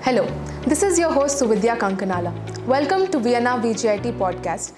Hello, this is your host Suvidya Kankanala. Welcome to VNRVJIET podcast.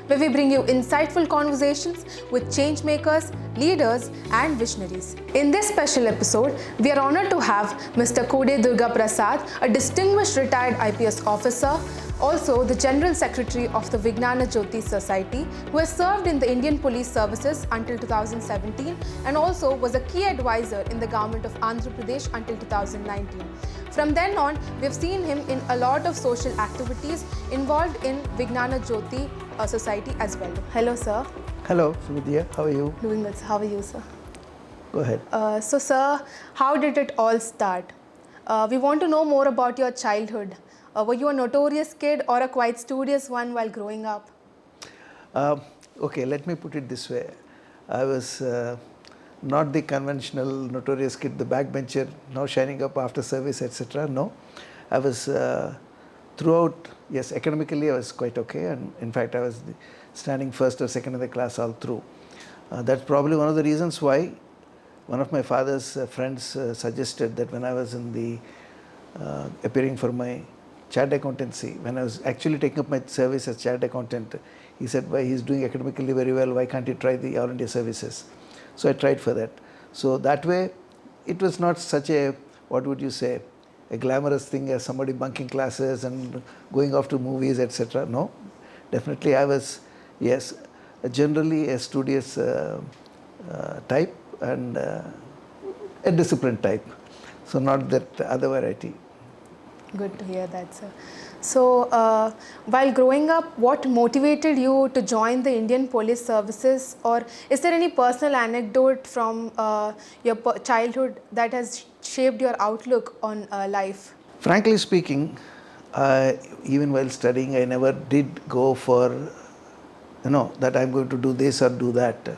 Where we bring you insightful conversations with change makers, leaders and visionaries. In this special episode, we are honored to have Mr. Kode Durga Prasad, a distinguished retired IPS officer, also the General Secretary of the Vignana Jyothi Society, who has served in the Indian Police Services until 2017 and also was a key advisor in the government of Andhra Pradesh until 2019. From then on, we have seen him in a lot of social activities involved in Vignana Jyothi Society as well. Hello, sir. Hello, Suvidya. How are you? Doing good. How are you, sir? Go ahead. So, sir, how did it all start? We want to know more about your childhood. Were you a notorious kid or a quite studious one while growing up? Okay, let me put it this way. I was not the conventional notorious kid, the backbencher, now shining up after service, etc. No, I was throughout, yes, academically I was quite okay, and in fact I was standing first or second in the class all through. That's probably one of the reasons why one of my father's friends suggested that when I was in the appearing for my chartered accountancy, when I was actually taking up my service as chartered accountant, he said, why he's doing academically very well, why can't he try the All India services? So I tried for that. So that way, it was not such a, what would you say, a glamorous thing as somebody bunking classes and going off to movies, etc. No, definitely I was, yes, generally a studious type and a disciplined type. So not that other variety. Good to hear that, sir. So, while growing up, what motivated you to join the Indian Police Services, or is there any personal anecdote from your childhood that has shaped your outlook on life? Frankly speaking, even while studying, I never did go for, that I'm going to do this or do that.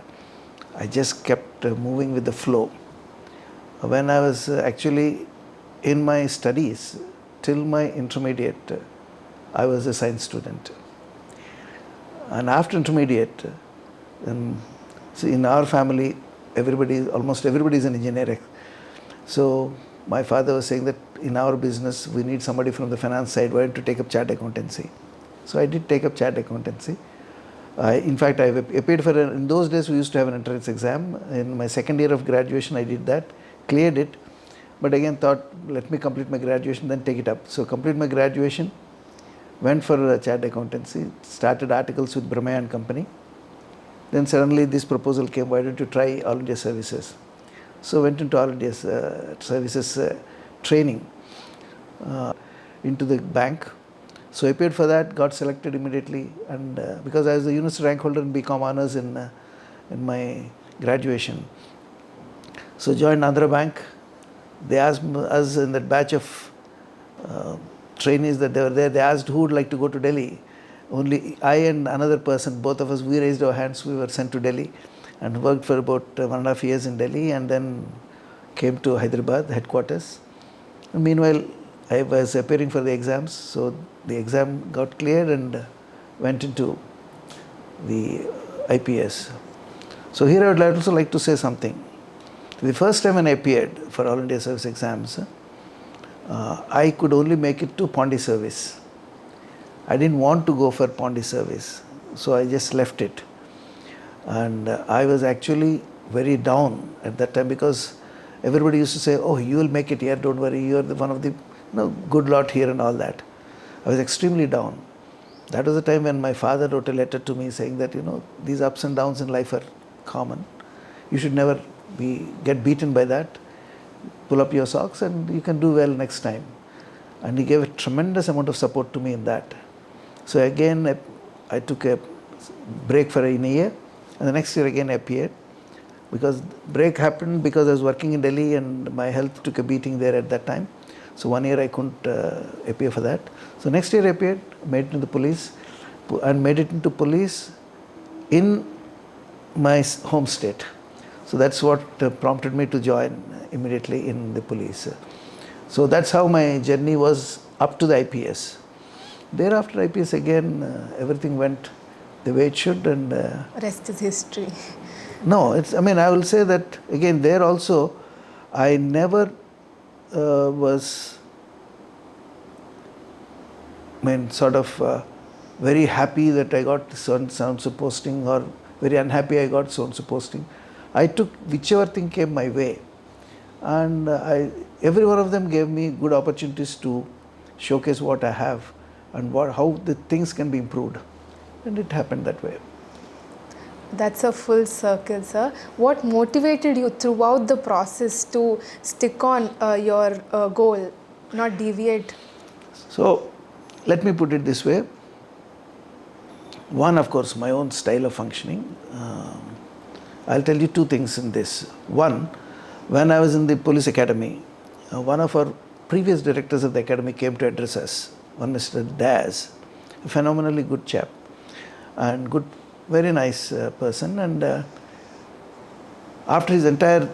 I just kept moving with the flow. When I was actually in my studies, till my intermediate, I was a science student. And after intermediate, in our family, almost everybody is an engineer. So my father was saying that in our business, we need somebody from the finance side. Why don't you take up chartered accountancy? So I did take up chartered accountancy. In fact, I appeared for, in those days, we used to have an entrance exam. In my second year of graduation, I did that, cleared it. But again thought, let me complete my graduation, then take it up. So complete my graduation, went for chartered accountancy, started articles with Brahmaya and Company. Then suddenly this proposal came, why don't you try All India Services? So went into All India Services training into the bank. So I appeared for that, got selected immediately, and because I was the university rank holder in BCom Honours in my graduation. So joined Andhra Bank. They asked us in that batch of trainees that they were there, they asked who would like to go to Delhi. Only I and another person, both of us, we raised our hands, we were sent to Delhi and worked for about 1.5 years in Delhi and then came to Hyderabad headquarters. And meanwhile, I was appearing for the exams, so the exam got cleared and went into the IPS. So here I would also like to say something. The first time when I appeared for All India Service exams, I could only make it to Pondi service. I didn't want to go for Pondi service, so I just left it. And I was actually very down at that time because everybody used to say, oh, you will make it here, don't worry, you are one of the good lot here and all that. I was extremely down. That was the time when my father wrote a letter to me saying that, these ups and downs in life are common. You should never get beaten by that. Pull up your socks and you can do well next time. And he gave a tremendous amount of support to me in that. So again, I took a break for a year, and the next year again I appeared. Because break happened because I was working in Delhi and my health took a beating there at that time. So 1 year I couldn't appear for that. So next year I appeared, made it into the police, and made it into police in my home state. So that's what prompted me to join immediately in the police. So that's how my journey was up to the IPS. Thereafter IPS again, everything went the way it should, and Rest is history. no, it's, I mean, I will say that again, there also, I never was, I mean, sort of very happy that I got so-and-so posting, or very unhappy I got so-and-so posting. I took whichever thing came my way, and every one of them gave me good opportunities to showcase what I have and how the things can be improved, and it happened that way. That's a full circle, sir. What motivated you throughout the process to stick on your goal, not deviate? So, let me put it this way. One, of course, my own style of functioning. I'll tell you two things in this. One, when I was in the police academy, one of our previous directors of the academy came to address us, one Mr. Daz, a phenomenally good chap and good, very nice person. And after his entire,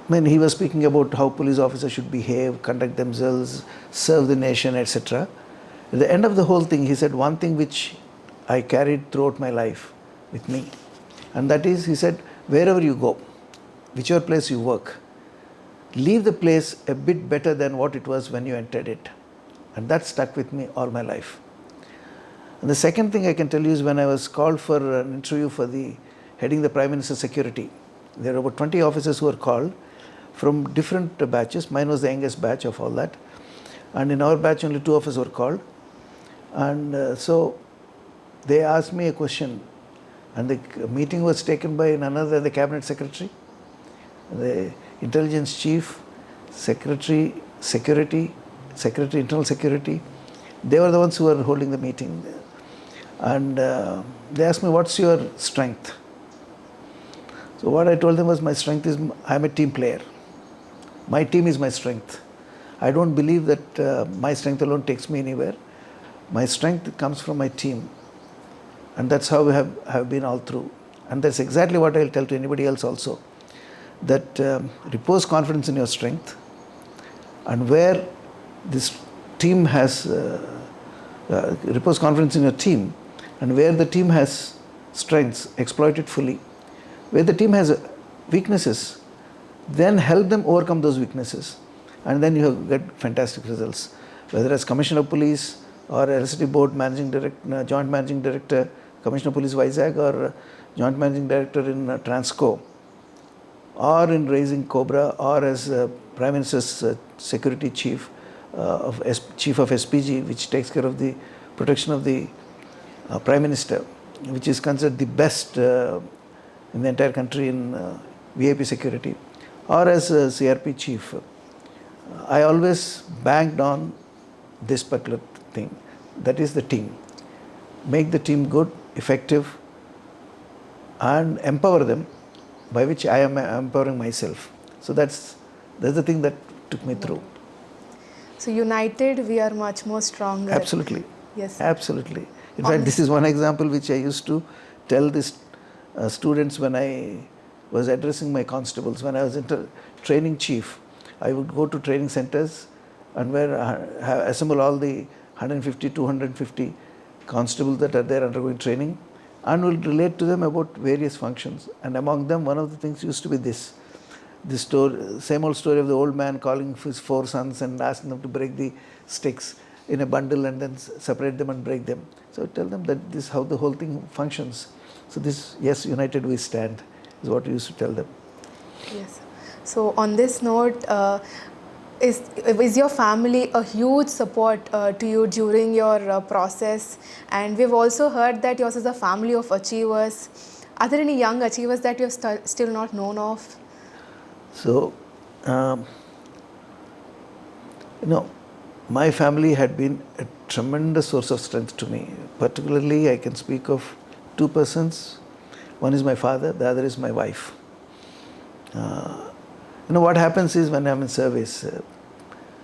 he was speaking about how police officers should behave, conduct themselves, serve the nation, etc. At the end of the whole thing, he said one thing which I carried throughout my life with me, and that is, he said, wherever you go, whichever place you work, leave the place a bit better than what it was when you entered it. And that stuck with me all my life. And the second thing I can tell you is, when I was called for an interview for heading the Prime Minister's security, there were about 20 officers who were called from different batches. Mine was the youngest batch of all that. And in our batch, only 2 of us were called. And so they asked me a question, and the meeting was taken by none other than the Cabinet Secretary, the Intelligence Chief, Secretary Security, Secretary Internal Security. They were the ones who were holding the meeting. And they asked me, what's your strength? So what I told them was, my strength is, I'm a team player. My team is my strength. I don't believe that my strength alone takes me anywhere. My strength comes from my team. And that's how we have been all through. And that's exactly what I'll tell to anybody else also. That repose confidence in your strength, and where this team has, repose confidence in your team, and where the team has strengths, exploit it fully. Where the team has weaknesses, then help them overcome those weaknesses, and then you get fantastic results. Whether as Commissioner of Police, or LCT Board Managing Director, Joint Managing Director, Commissioner of Police Vizag, or Joint Managing Director in Transco, or in raising Cobra, or as Prime Minister's Security Chief, Chief of SPG, which takes care of the protection of the Prime Minister, which is considered the best in the entire country in VIP security, or as CRP Chief. I always banked on this particular thing, that is the team. Make the team good, effective, and empower them, by which I am empowering myself. So that's the thing that took me through. So united, we are much more stronger. Absolutely. Yes. Absolutely. In fact, this is one example which I used to tell these students when I was addressing my constables. When I was training chief, I would go to training centers and assemble all the 150, 250 constables that are there undergoing training, and will relate to them about various functions. And among them, one of the things used to be this story, same old story of the old man calling his 4 sons and asking them to break the sticks in a bundle and then separate them and break them. So tell them that this is how the whole thing functions. So this, yes, united we stand, is what we used to tell them. Yes. So on this note, is your family a huge support to you during your process? And we've also heard that yours is a family of achievers. Are there any young achievers that you're still not known of? So, my family had been a tremendous source of strength to me. Particularly, I can speak of 2 persons. One is my father, the other is my wife. What happens is, when I'm in service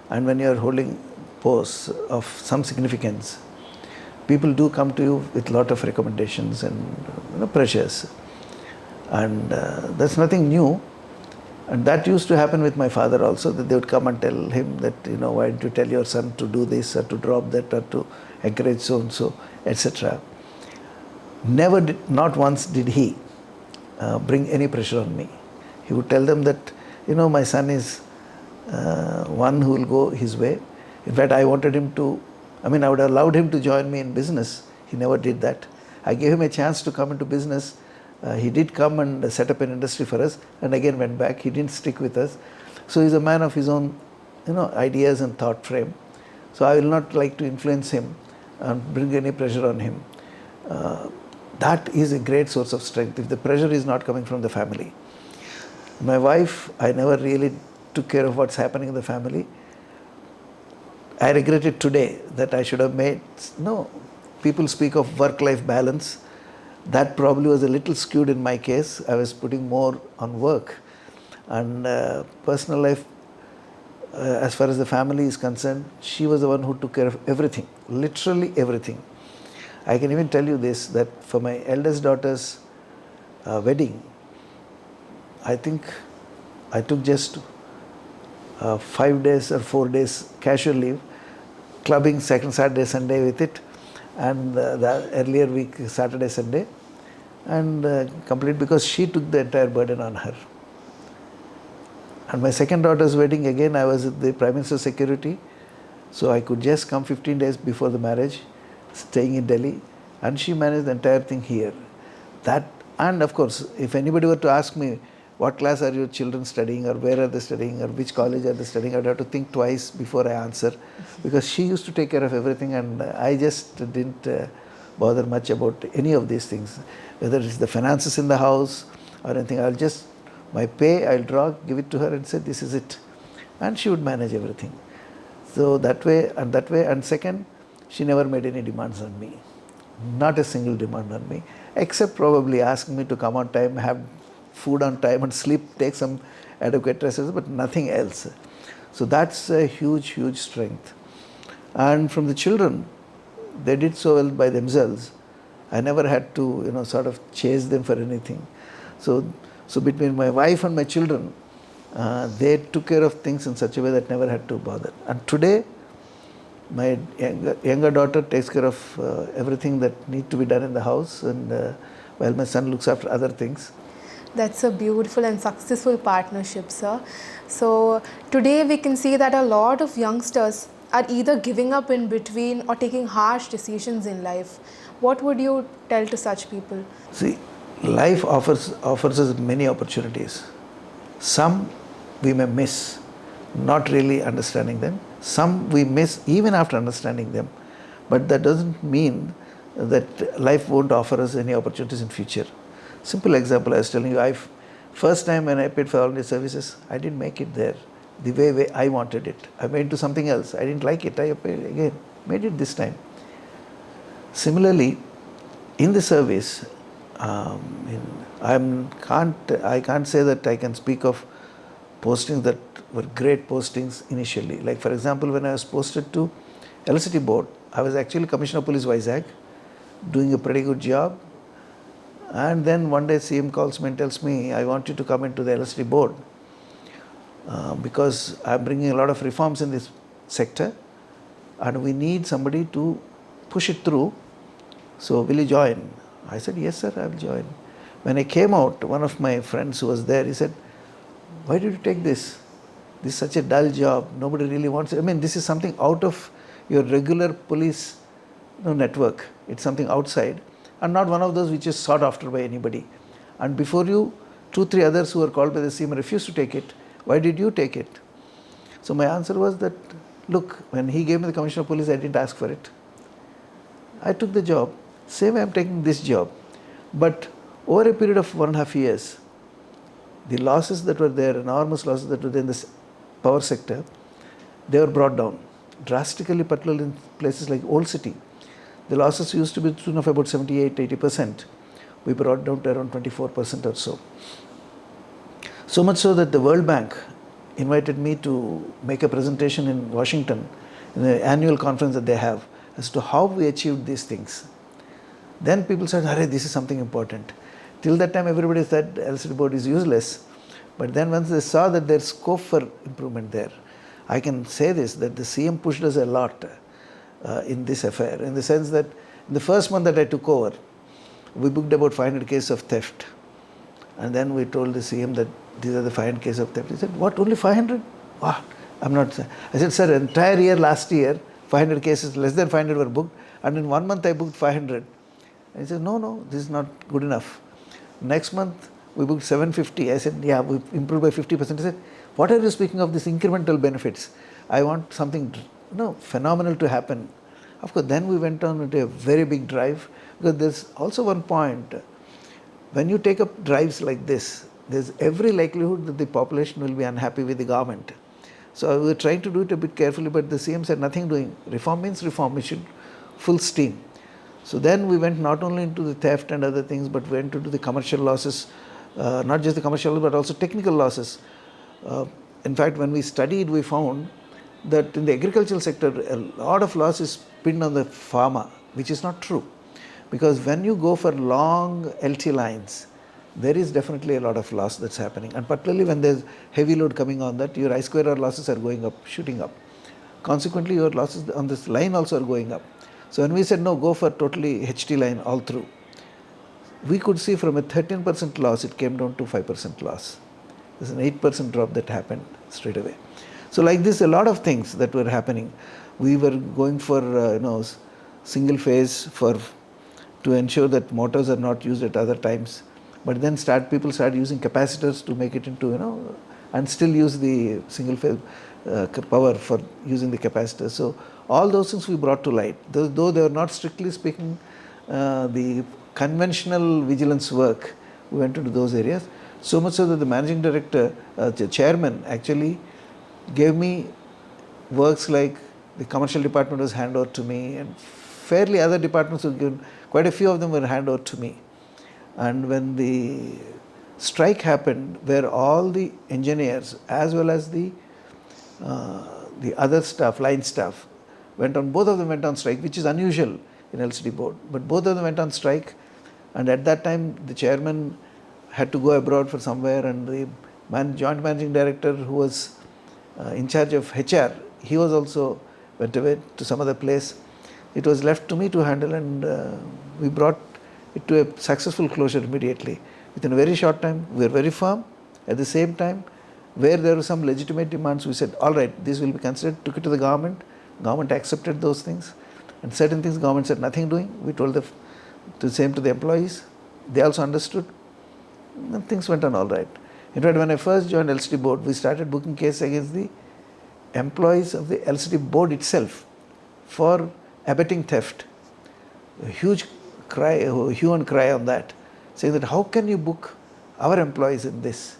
and when you're holding posts of some significance, people do come to you with a lot of recommendations and pressures. And that's nothing new. And that used to happen with my father also, that they would come and tell him that, why didn't you tell your son to do this or to drop that or to encourage so-and-so, etc. Never did, not once did he bring any pressure on me. He would tell them that, my son is one who will go his way. In fact, I would have allowed him to join me in business. He never did that. I gave him a chance to come into business. He did come and set up an industry for us and again went back. He didn't stick with us. So he's a man of his own, ideas and thought frame. So I will not like to influence him and bring any pressure on him. That is a great source of strength if the pressure is not coming from the family. My wife, I never really took care of what's happening in the family. I regret it today that I should have made, people speak of work-life balance. That probably was a little skewed in my case. I was putting more on work. And personal life, as far as the family is concerned, she was the one who took care of everything, literally everything. I can even tell you this, that for my eldest daughter's wedding, I think I took just 5 days or 4 days casual leave, clubbing second Saturday, Sunday with it, and the earlier week, Saturday, Sunday, and complete because she took the entire burden on her. And my second daughter's wedding, again, I was at the Prime Minister's security, so I could just come 15 days before the marriage, staying in Delhi, and she managed the entire thing here. And of course, if anybody were to ask me, what class are your children studying, or where are they studying, or which college are they studying, I'd have to think twice before I answer, because she used to take care of everything, and I just didn't bother much about any of these things, whether it's the finances in the house or anything. My pay, I'll draw, give it to her and say, this is it. And she would manage everything. So that way, and second, she never made any demands on me. Not a single demand on me, except probably asking me to come on time, have food on time and sleep, take some adequate rest, but nothing else. So that's a huge, huge strength. And from the children, they did so well by themselves. I never had to, sort of chase them for anything. So between my wife and my children, they took care of things in such a way that never had to bother. And today, my younger daughter takes care of everything that needs to be done in the house, and while my son looks after other things. That's a beautiful and successful partnership, sir. So today we can see that a lot of youngsters are either giving up in between or taking harsh decisions in life. What would you tell to such people? See, life offers us many opportunities. Some we may miss, not really understanding them. Some we miss even after understanding them. But that doesn't mean that life won't offer us any opportunities in future. Simple example, I was telling you, first time when I paid for all the services, I didn't make it there the way I wanted it. I made to something else. I didn't like it. I paid again, made it this time. Similarly, in the service, I can't say that I can speak of postings that were great postings initially. Like for example, when I was posted to Electricity Board, I was actually Commissioner of Police Vizag, doing a pretty good job. And then one day CM calls me and tells me, I want you to come into the Electricity Board because I'm bringing a lot of reforms in this sector and we need somebody to push it through. So will you join? I said, yes sir, I will join. When I came out, one of my friends who was there, he said, why did you take this? This is such a dull job. Nobody really wants it. I mean, this is something out of your regular police network. It's something outside. And not one of those which is sought after by anybody. And before you, 2-3 others who were called by the CM refused to take it. Why did you take it? So my answer was that, look, when he gave me the Commissioner of Police, I didn't ask for it. I took the job. Same way I'm taking this job. But over a period of 1.5 years, the losses that were there, enormous losses that were there in the power sector, they were brought down drastically, particularly in places like Old City. The losses used to be to the tune of about 78-80%. We brought down to around 24% or so. So much so that the World Bank invited me to make a presentation in Washington in the annual conference that they have as to how we achieved these things. Then people said, "Arey, this is something important." Till that time, everybody said Electricity Board is useless. But then once they saw that there's scope for improvement there, I can say this, that the CM pushed us a lot in this affair, in the sense that in the first month that I took over, We booked about 500 cases of theft. And then we told the CM that these are the 500 cases of theft. He said, what, only 500? What? I'm not. I said, sir, entire year last year, 500 cases, less than 500 were booked. And in 1 month I booked 500. And he said, no, this is not good enough. Next month we booked 750. I said, yeah, we improved by 50%. He said, what are you speaking of, these incremental benefits? I want something phenomenal to happen. Of course, then we went on into a very big drive, because there's also one point. When you take up drives like this, there's every likelihood that the population will be unhappy with the government. So we were trying to do it a bit carefully, but the CM said nothing doing. Reform means reform, we should full steam. So then we went not only into the theft and other things, but went into the commercial losses, not just the commercial, but also technical losses. In fact, when we studied, we found that in the agricultural sector, a lot of loss is pinned on the farmer, which is not true. Because when you go for long LT lines, there is definitely a lot of loss that's happening. And particularly when there's heavy load coming on that, your I-square-R losses are going up, shooting up. Consequently, your losses on this line also are going up. So when we said, no, go for totally HT line all through, we could see from a 13% loss, it came down to 5% loss. There's an 8% drop that happened straight away. So like this, a lot of things that were happening. We were going for, single phase to ensure that motors are not used at other times. But then people start using capacitors to make it into, and still use the single phase power for using the capacitors. So all those things we brought to light. Though they were not strictly speaking the conventional vigilance work, we went into those areas. So much so that the managing director, the chairman, actually gave me works like the commercial department was handed over to me, and fairly other departments were given. Quite a few of them were handed over to me. And when the strike happened, where all the engineers as well as the other staff, line staff, both of them went on strike, which is unusual in LCD board. But both of them went on strike, and at that time the chairman had to go abroad for somewhere, and the joint managing director, who was in charge of HR, he was also went away to some other place. It was left to me to handle, and we brought it to a successful closure immediately. Within a very short time, we were very firm. At the same time, where there were some legitimate demands, we said, all right, this will be considered, took it to the government. Government accepted those things. And certain things government said nothing doing. We told the same to the employees. They also understood. And things went on all right. In fact, when I first joined LCD board, we started booking cases against the employees of the LCD board itself for abetting theft. A huge hue and cry on that, saying that how can you book our employees in this?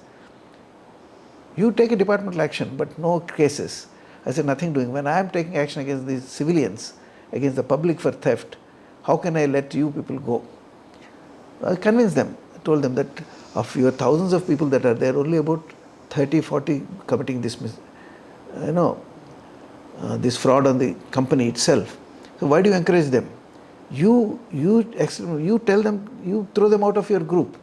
You take a departmental action, but no cases. I said, nothing doing. When I am taking action against the civilians, against the public for theft, how can I let you people go? I convinced them. I told them that of your thousands of people that are there, only about 30, 40 committing this, this fraud on the company itself. So why do you encourage them? You tell them, you throw them out of your group.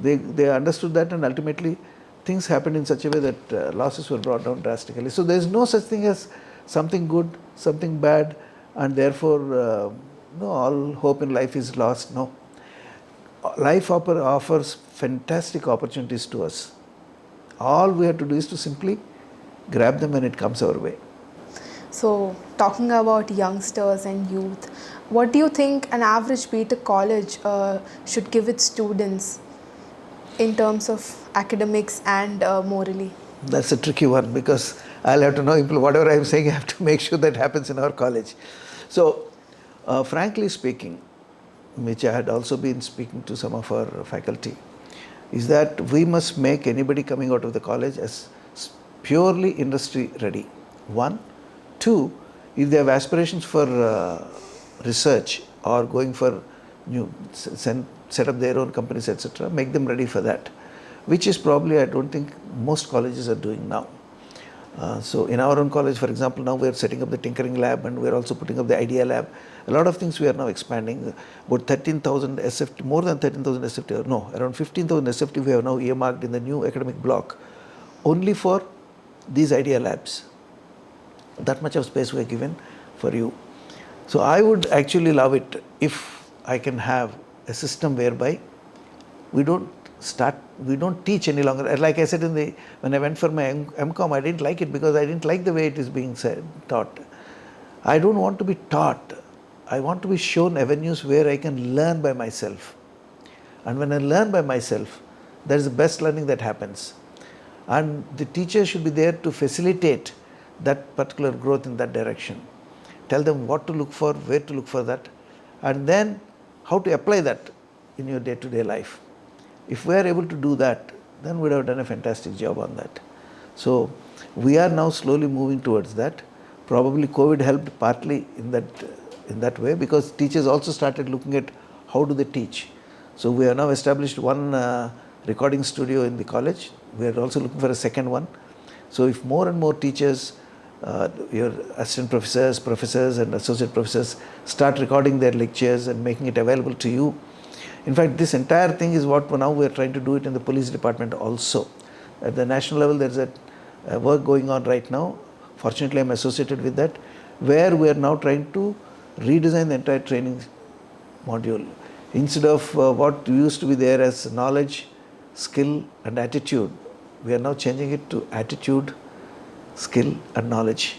They understood that, and ultimately things happened in such a way that losses were brought down drastically. So there is no such thing as something good, something bad, and therefore all hope in life is lost. No. Life offers fantastic opportunities to us. All we have to do is to simply grab them when it comes our way. So, talking about youngsters and youth, what do you think an average B.Tech college should give its students in terms of academics and morally? That's a tricky one, because I'll have to know whatever I'm saying, I have to make sure that happens in our college. So, frankly speaking, which I had also been speaking to some of our faculty, is that we must make anybody coming out of the college as purely industry ready. One. Two, if they have aspirations for research or going for set up their own companies, etc., make them ready for that, which is probably, I don't think most colleges are doing now. So in our own college, for example, now we are setting up the tinkering lab, and we are also putting up the idea lab. A lot of things we are now expanding. About 13,000 SFT, more than 13,000 SFT, no, around 15,000 SFT we have now earmarked in the new academic block only for these idea labs. That much of space we are given for you. So I would actually love it if I can have a system whereby we don't teach any longer. Like I said, when I went for my MCom, I didn't like it because I didn't like the way it is being taught. I don't want to be taught. I want to be shown avenues where I can learn by myself. And when I learn by myself, that is the best learning that happens. And the teacher should be there to facilitate that particular growth in that direction. Tell them what to look for, where to look for that, and then how to apply that in your day-to-day life. If we are able to do that, then we would have done a fantastic job on that. So we are now slowly moving towards that. Probably COVID helped partly in that way, because teachers also started looking at how do they teach. So we have now established one recording studio in the college. We are also looking for a second one. So if more and more teachers, your assistant professors and associate professors start recording their lectures and making it available to you. In fact, this entire thing is what now we are trying to do it in the police department also. At the national level, there is a work going on right now. Fortunately, I am associated with that, where we are now trying to redesign the entire training module. Instead of what used to be there as knowledge, skill and attitude, we are now changing it to attitude, skill and knowledge.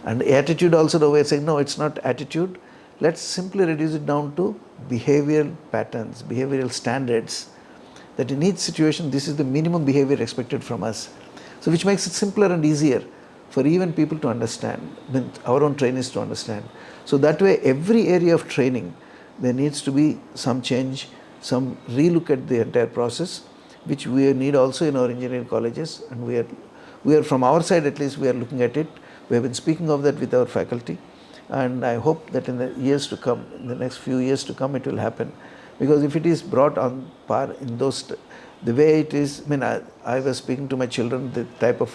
And attitude also, the way of saying, no, it's not attitude. Let's simply reduce it down to behavioral patterns, behavioral standards, that in each situation, this is the minimum behavior expected from us. So which makes it simpler and easier for even people to understand, our own trainees to understand. So that way, every area of training, there needs to be some change, some relook at the entire process, which we need also in our engineering colleges, and we are from our side at least, we are looking at it. We have been speaking of that with our faculty, and I hope that in the years to come, in the next few years to come, it will happen. Because if it is brought on par in those, the way it is, I was speaking to my children, the type of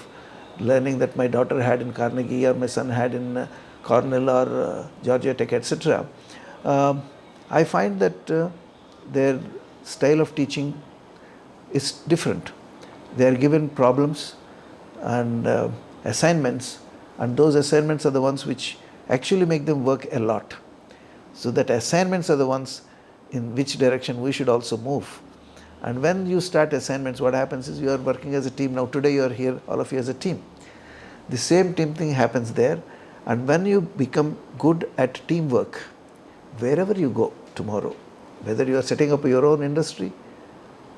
learning that my daughter had in Carnegie or my son had in Cornell or Georgia Tech, etc. I find that their style of teaching is different. They are given problems and assignments, and those assignments are the ones which actually make them work a lot. So that assignments are the ones in which direction we should also move. And when you start assignments, what happens is you are working as a team. Now today you are here, all of you as a team. The same team thing happens there, and when you become good at teamwork, wherever you go tomorrow, whether you are setting up your own industry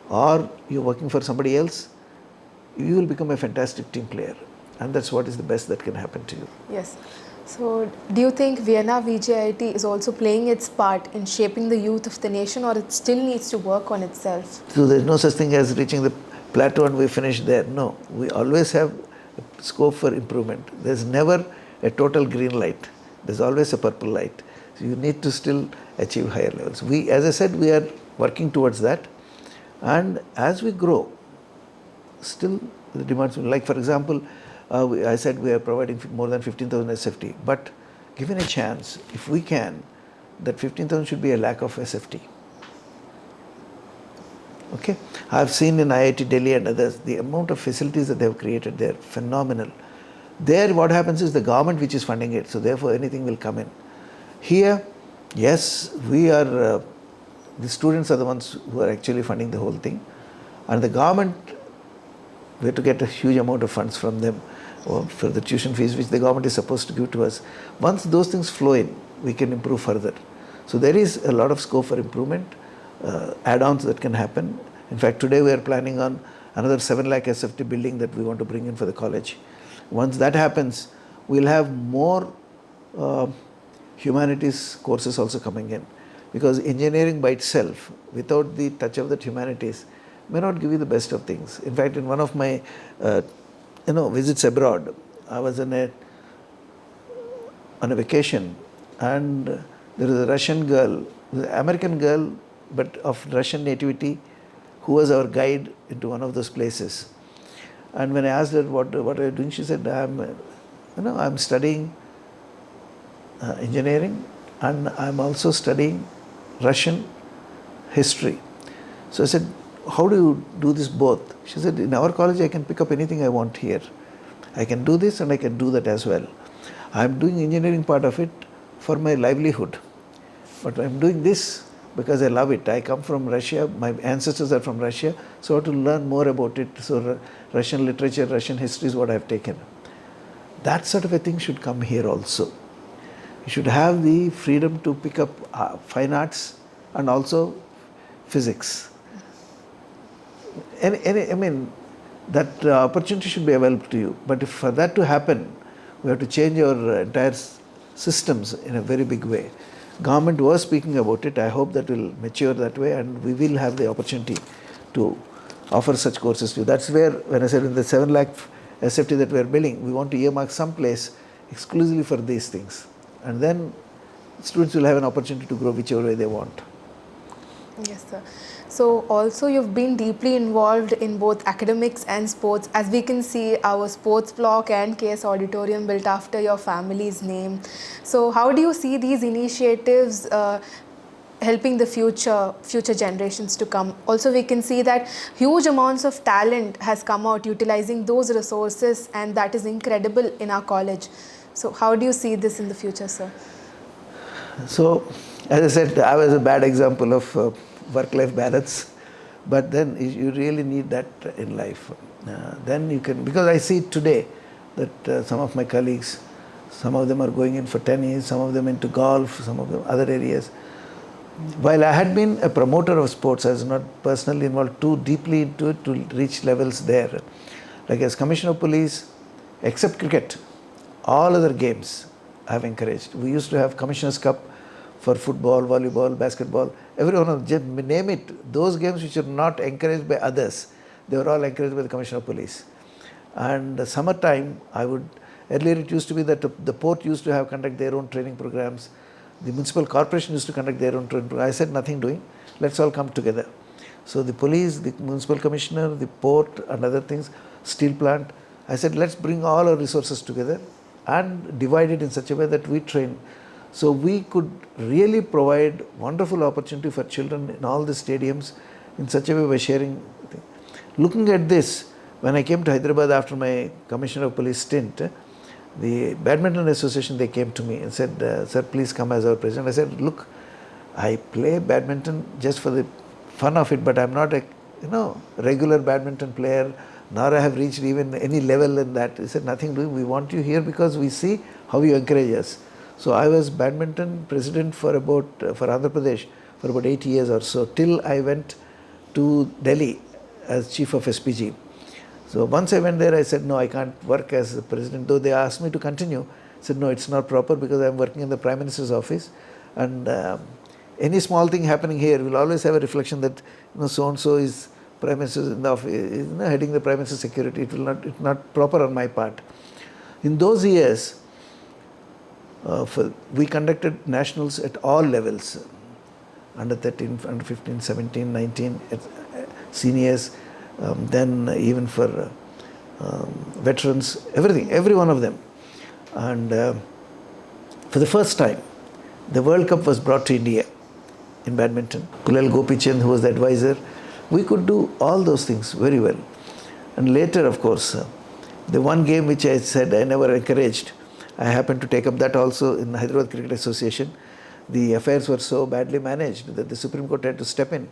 or you are working for somebody else, you will become a fantastic team player, and that's what is the best that can happen to you. Yes. So do you think VNRVJIET is also playing its part in shaping the youth of the nation, or it still needs to work on itself? So there is no such thing as reaching the plateau and we finish there. No, we always have scope for improvement. There is never a total green light. There is always a purple light. So you need to still achieve higher levels. As I said, we are working towards that, and as we grow, still the demands, like for example, I said we are providing more than 15,000 SFT, but given a chance, if we can, that 15,000 should be a lack of SFT. Okay, I have seen in IIT Delhi and others, the amount of facilities that they have created, they are phenomenal. There what happens is the government which is funding it, so therefore anything will come in. Here, yes, we are, the students are the ones who are actually funding the whole thing, and the government, we have to get a huge amount of funds from them for the tuition fees which the government is supposed to give to us. Once those things flow in, we can improve further. So there is a lot of scope for improvement, add-ons that can happen. In fact, today we are planning on another 7 lakh SFT building that we want to bring in for the college. Once that happens, we'll have more humanities courses also coming in, because engineering by itself, without the touch of that humanities, may not give you the best of things. In fact, in one of my visits abroad, I was on a vacation, and there was a Russian girl, an American girl, but of Russian nativity, who was our guide into one of those places. And when I asked her, what are you doing? She said, I'm studying engineering, and I'm also studying Russian history. So I said, how do you do this both? She said, in our college I can pick up anything I want here. I can do this and I can do that as well. I'm doing engineering part of it for my livelihood, but I'm doing this because I love it. I come from Russia, my ancestors are from Russia, so I have to learn more about it. So Russian literature, Russian history is what I have taken. That sort of a thing should come here also. You should have the freedom to pick up fine arts and also physics. I mean, that opportunity should be available to you. But if for that to happen, we have to change our entire systems in a very big way. Government was speaking about it. I hope that will mature that way, and we will have the opportunity to offer such courses to you. That's where, when I said in the 7 lakh SFT that we are building, we want to earmark some place exclusively for these things. And then students will have an opportunity to grow whichever way they want. Yes, sir. So also you've been deeply involved in both academics and sports. As we can see, our sports block and KS Auditorium built after your family's name. So how do you see these initiatives helping the future generations to come? Also, we can see that huge amounts of talent has come out utilizing those resources, and that is incredible in our college. So how do you see this in the future, sir? So, as I said, I was a bad example of work-life balance, but then you really need that in life. Then you can, because I see today that some of my colleagues, some of them are going in for tennis, some of them into golf, some of them other areas. While I had been a promoter of sports, I was not personally involved too deeply into it to reach levels there. Like as Commissioner of Police, except cricket, all other games I have encouraged. We used to have Commissioner's Cup for football, volleyball, basketball, every one of them, name it, those games which are not encouraged by others, they were all encouraged by the Commissioner of Police. And summertime, earlier it used to be that the port used to conduct their own training programs, the municipal corporation used to conduct their own training programs. I said, nothing doing, let's all come together. So the police, the municipal commissioner, the port and other things, steel plant, I said, let's bring all our resources together and divide it in such a way that we train. So we could really provide wonderful opportunity for children in all the stadiums in such a way by sharing. Looking at this, when I came to Hyderabad after my Commissioner of Police stint, the Badminton Association, they came to me and said, sir, please come as our president. I said, look, I play badminton just for the fun of it, but I'm not a regular badminton player, nor I have reached even any level in that. He said, nothing doing, we want you here because we see how you encourage us. So I was badminton president for Andhra Pradesh for about 8 years or so, till I went to Delhi as chief of SPG. So once I went there, I said, no, I can't work as the president, though they asked me to continue. I said, no, it's not proper because I'm working in the Prime Minister's office, and any small thing happening here will always have a reflection that so-and-so is Prime Minister in the office, heading the Prime Minister's security. It's not proper on my part. In those years, we conducted nationals at all levels, under 13, under 15, 17, 19, seniors, then even for veterans, everything, every one of them. And for the first time, the World Cup was brought to India in badminton. Pulal Gopichand, who was the advisor, we could do all those things very well. And later, of course, the one game which I said I never encouraged, I happened to take up that also in Hyderabad Cricket Association. The affairs were so badly managed that the Supreme Court had to step in.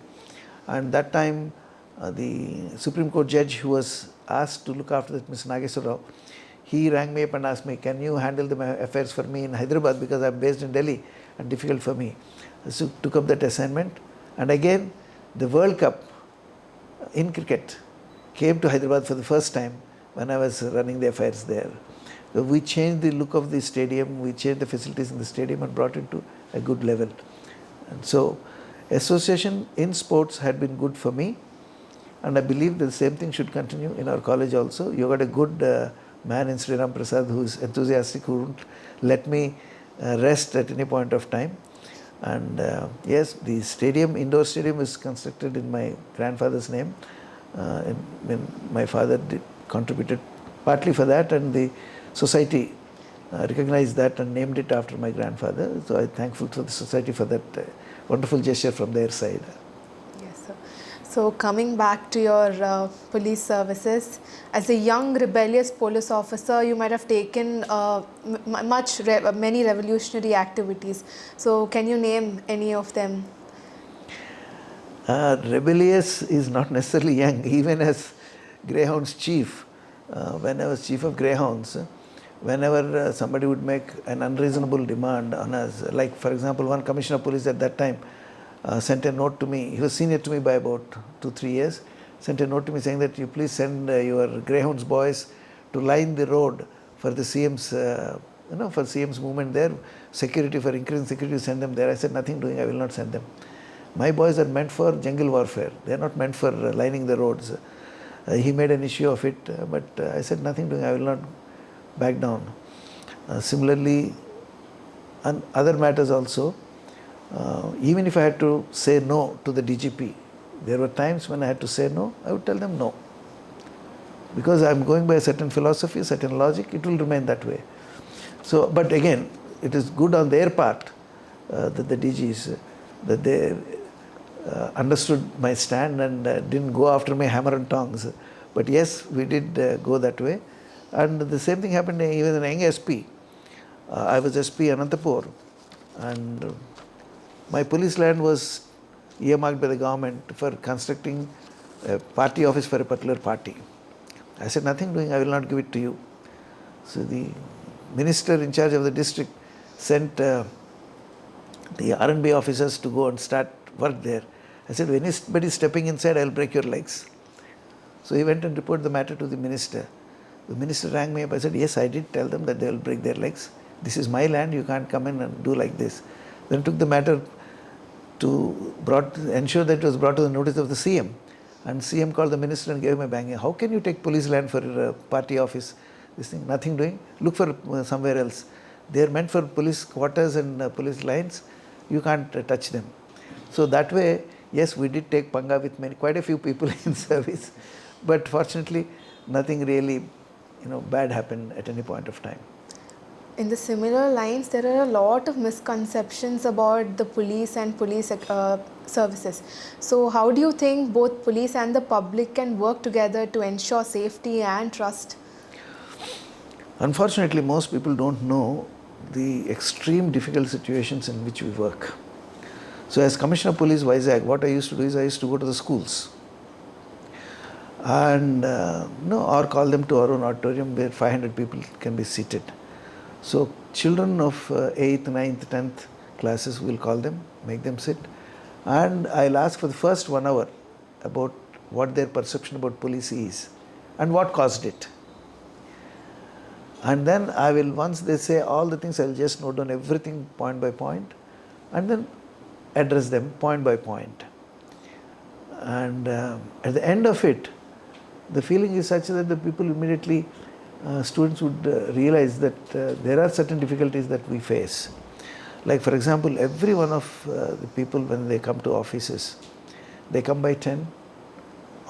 And that time, the Supreme Court judge who was asked to look after that, Mr. Nageswar Rao, he rang me up and asked me, can you handle the affairs for me in Hyderabad because I'm based in Delhi and difficult for me. So took up that assignment. And again, the World Cup in cricket came to Hyderabad for the first time when I was running the affairs there. So we changed the look of the stadium, we changed the facilities in the stadium and brought it to a good level. And so association in sports had been good for me, and I believe the same thing should continue in our college also. You got a good man in Sri Prasad who is enthusiastic, who won't let me rest at any point of time. And yes, the stadium, indoor stadium is constructed in my grandfather's name. When my father contributed partly for that, and the society recognized that and named it after my grandfather. So I'm thankful to the society for that wonderful gesture from their side. Yes, sir. So coming back to your police services, as a young rebellious police officer, you might have taken many revolutionary activities. So can you name any of them? Rebellious is not necessarily young. Even as Greyhound's chief, when I was chief of Greyhounds, whenever somebody would make an unreasonable demand on us, like for example, one commissioner of police at that time sent a note to me. He was senior to me by about 2-3 years. Sent a note to me saying that you please send your Greyhounds boys to line the road for the CM's, for CM's movement there, security, for increasing security, send them there. I said, nothing doing, I will not send them. My boys are meant for jungle warfare. They are not meant for lining the roads. He made an issue of it, but I said, nothing doing, I will not back down. Similarly, on other matters also, even if I had to say no to the DGP, there were times when I had to say no, I would tell them no. Because I am going by a certain philosophy, certain logic, it will remain that way. So, but again, it is good on their part that the DGs, that they understood my stand and didn't go after my hammer and tongs. But yes, we did go that way. And the same thing happened even in young SP. I was SP Anantapur, and my police land was earmarked by the government for constructing a party office for a particular party. I said, nothing doing, I will not give it to you. So the minister in charge of the district sent the R&B officers to go and start work there. I said, when anybody is stepping inside, I will break your legs. So he went and reported the matter to the minister. The minister rang me up. I said, yes, I did tell them that they will break their legs. This is my land, you can't come in and do like this. Then took the matter to ensure that it was brought to the notice of the CM. And CM called the minister and gave him a banging. How can you take police land for a party office? This thing, nothing doing. Look for somewhere else. They are meant for police quarters and police lines. You can't touch them. So that way, yes, we did take panga with quite a few people in service. But fortunately, nothing really bad happened at any point of time. In the similar lines, there are a lot of misconceptions about the police and police services. So how do you think both police and the public can work together to ensure safety and trust? Unfortunately, most people don't know the extreme difficult situations in which we work. So as Commissioner of Police Vizag, what I used to do is I used to go to the schools and or call them to our own auditorium where 500 people can be seated. So children of 8th, 9th, 10th classes, we'll call them, make them sit, and I'll ask for the first 1 hour about what their perception about police is and what caused it. And then I will, once they say all the things, I'll just note down everything point by point and then address them point by point. And at the end of it, the feeling is such that the people immediately, students would realize that there are certain difficulties that we face. Like for example, every one of the people when they come to offices, they come by 10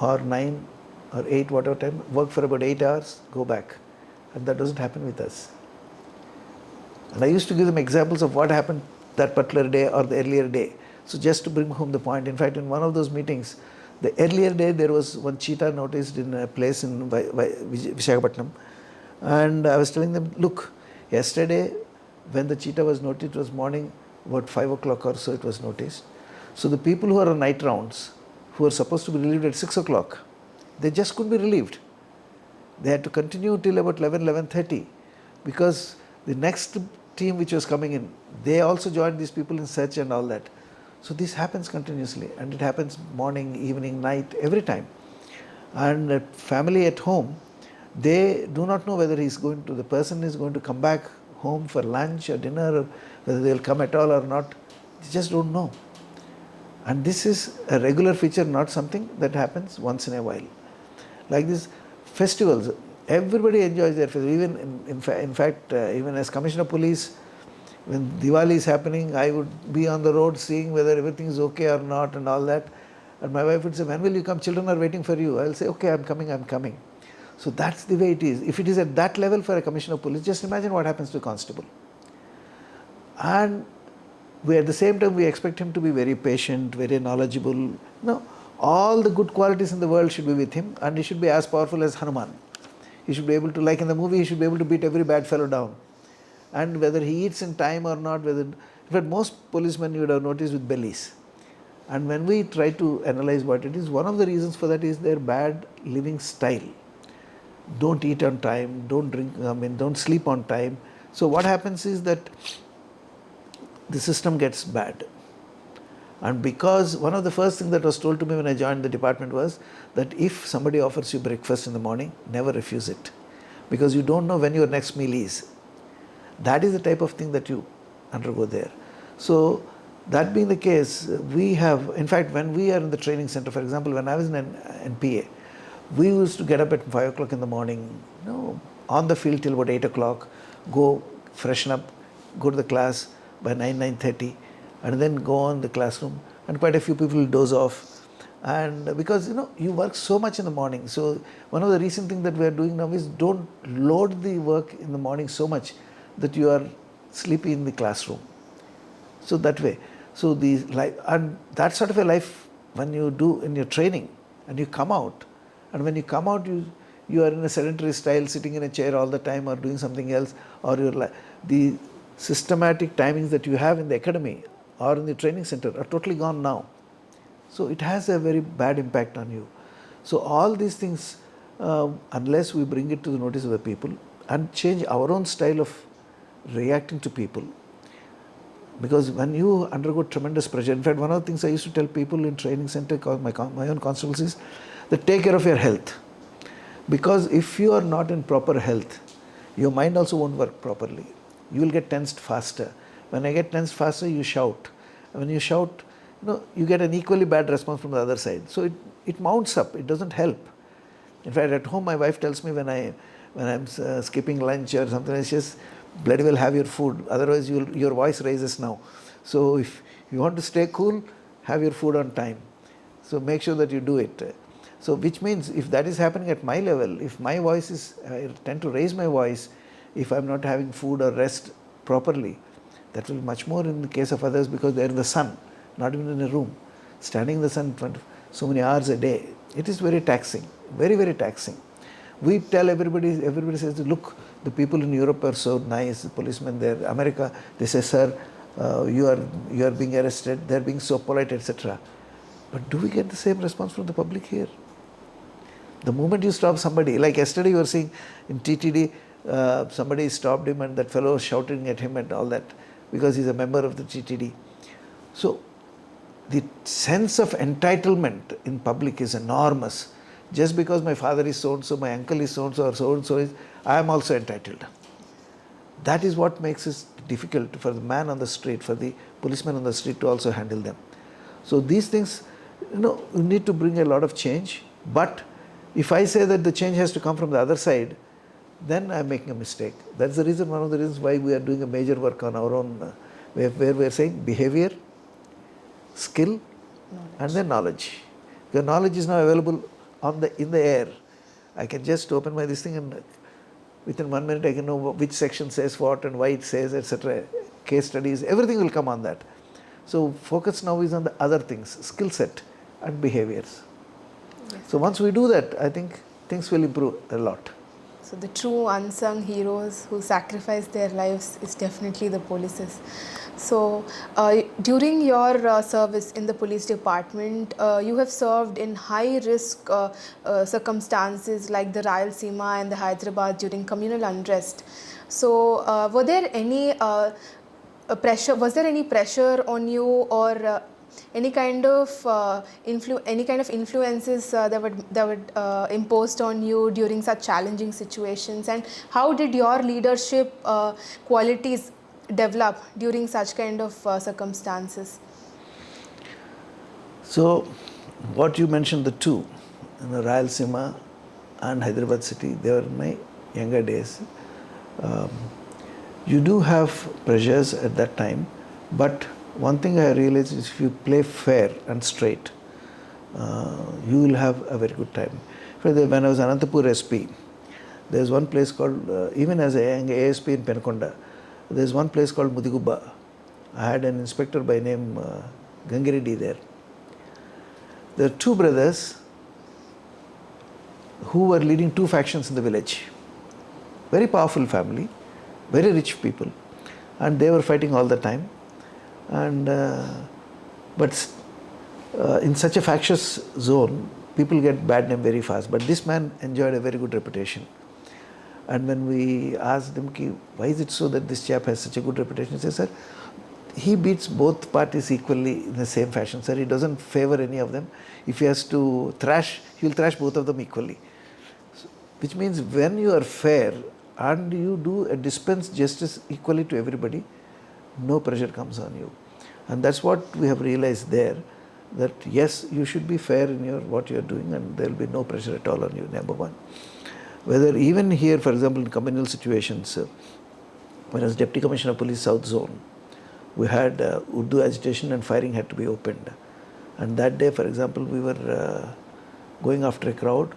or 9 or 8, whatever time, work for about 8 hours, go back. And that doesn't happen with us. And I used to give them examples of what happened that particular day or the earlier day. So just to bring home the point, in fact, in one of those meetings, the earlier day there was one cheetah noticed in a place in Visakhapatnam. And I was telling them, look, yesterday when the cheetah was noticed, it was morning, about 5 o'clock or so it was noticed. So the people who are on night rounds, who are supposed to be relieved at 6 o'clock, they just couldn't be relieved. They had to continue till about 11:30 because the next team which was coming in, they also joined these people in search and all that. So this happens continuously and it happens morning, evening, night, every time. And family at home, they do not know whether the person is going to come back home for lunch or dinner, or whether they will come at all or not. They just don't know. And this is a regular feature, not something that happens once in a while. Like this festivals, everybody enjoys their festival. Even in fact, even as Commissioner of Police, when Diwali is happening, I would be on the road seeing whether everything is okay or not and all that. And my wife would say, when will you come? Children are waiting for you. I will say, okay, I'm coming. So that's the way it is. If it is at that level for a Commissioner of Police, just imagine what happens to a constable. And at the same time, we expect him to be very patient, very knowledgeable. No, all the good qualities in the world should be with him, and he should be as powerful as Hanuman. He should be able to, like in the movie, he should be able to beat every bad fellow down. And whether he eats in time or not, in fact, most policemen you would have noticed with bellies. And when we try to analyze what it is, one of the reasons for that is their bad living style. Don't eat on time, don't drink, don't sleep on time. So what happens is that the system gets bad. And because one of the first things that was told to me when I joined the department was that if somebody offers you breakfast in the morning, never refuse it. Because you don't know when your next meal is. That is the type of thing that you undergo there. So that being the case, we have, in fact, when we are in the training center, for example, when I was in NPA, we used to get up at 5 o'clock in the morning, on the field till about 8 o'clock, go freshen up, go to the class by 9:30, and then go on the classroom. And quite a few people will doze off. And because, you work so much in the morning. So one of the recent things that we are doing now is don't load the work in the morning so much that you are sleepy in the classroom. So that way. So the life, and that sort of a life when you do in your training and you come out, and when you come out you are in a sedentary style, sitting in a chair all the time or doing something else, or the systematic timings that you have in the academy or in the training center are totally gone now. So it has a very bad impact on you. So all these things, unless we bring it to the notice of the people and change our own style of reacting to people, because when you undergo tremendous pressure, in fact, one of the things I used to tell people in training center, my own constables, is that take care of your health. Because if you are not in proper health, your mind also won't work properly. You will get tensed faster. When I get tensed faster, you shout. And when you shout, you get an equally bad response from the other side. So it mounts up. It doesn't help. In fact, at home, my wife tells me when I'm skipping lunch or something, she says, bloody well have your food, otherwise your voice raises now. So if you want to stay cool, have your food on time. So make sure that you do it. So which means if that is happening at my level, if my voice is, I tend to raise my voice if I'm not having food or rest properly, that will be much more in the case of others because they're in the sun, not even in a room. Standing in the sun so many hours a day, it is very taxing, very, very taxing. We tell everybody says, look, the people in Europe are so nice, the policemen there, America, they say, sir, you are being arrested, they're being so polite, etc. But do we get the same response from the public here? The moment you stop somebody, like yesterday you were seeing in TTD, somebody stopped him and that fellow was shouting at him and all that because he's a member of the TTD. So the sense of entitlement in public is enormous. Just because my father is so-and-so, my uncle is so-and-so or so-and-so is, I am also entitled. That is what makes it difficult for the man on the street, for the policeman on the street to also handle them. So these things, you need to bring a lot of change. But if I say that the change has to come from the other side, then I'm making a mistake. That's the reason, one of the reasons why we are doing a major work on our own, where we are saying behavior, skill, and then knowledge. Because knowledge is now available in the air. I can just open this thing and within 1 minute I can know which section says what and why it says, etc. Case studies, everything will come on that. So focus now is on the other things, skill set and behaviors. Yes. So once we do that, I think things will improve a lot. So the true unsung heroes who sacrifice their lives is definitely the polices. So during your service in the police department, you have served in high-risk circumstances like the Rayalaseema and the Hyderabad during communal unrest. So were there any pressure? Was there any pressure on you, or any kind of influences that were imposed on you during such challenging situations? And how did your leadership qualities develop during such kind of circumstances? So what you mentioned, the two, Rayalaseema and Hyderabad city, they were in my younger days. You do have pressures at that time, but one thing I realized is if you play fair and straight, you will have a very good time. When I was Anantapur SP, there's one place called, even as a young ASP in Penakonda, there's one place called Mudigubba. I had an inspector by name Gangireddy there. There are two brothers who were leading two factions in the village. Very powerful family, very rich people, and they were fighting all the time. And but In such a factious zone, people get bad name very fast. But this man enjoyed a very good reputation. And when we asked him, why is it so that this chap has such a good reputation? He says, sir, he beats both parties equally in the same fashion, sir. He doesn't favor any of them. If he has to thrash, he will thrash both of them equally. So, which means when you are fair and you do dispense justice equally to everybody, no pressure comes on you. And that's what we have realized there, that yes, you should be fair in what you are doing, and there will be no pressure at all on you, number one. Whether even here, for example, in communal situations, when I was Deputy Commissioner of Police South Zone, we had Urdu agitation and firing had to be opened. And that day, for example, we were going after a crowd.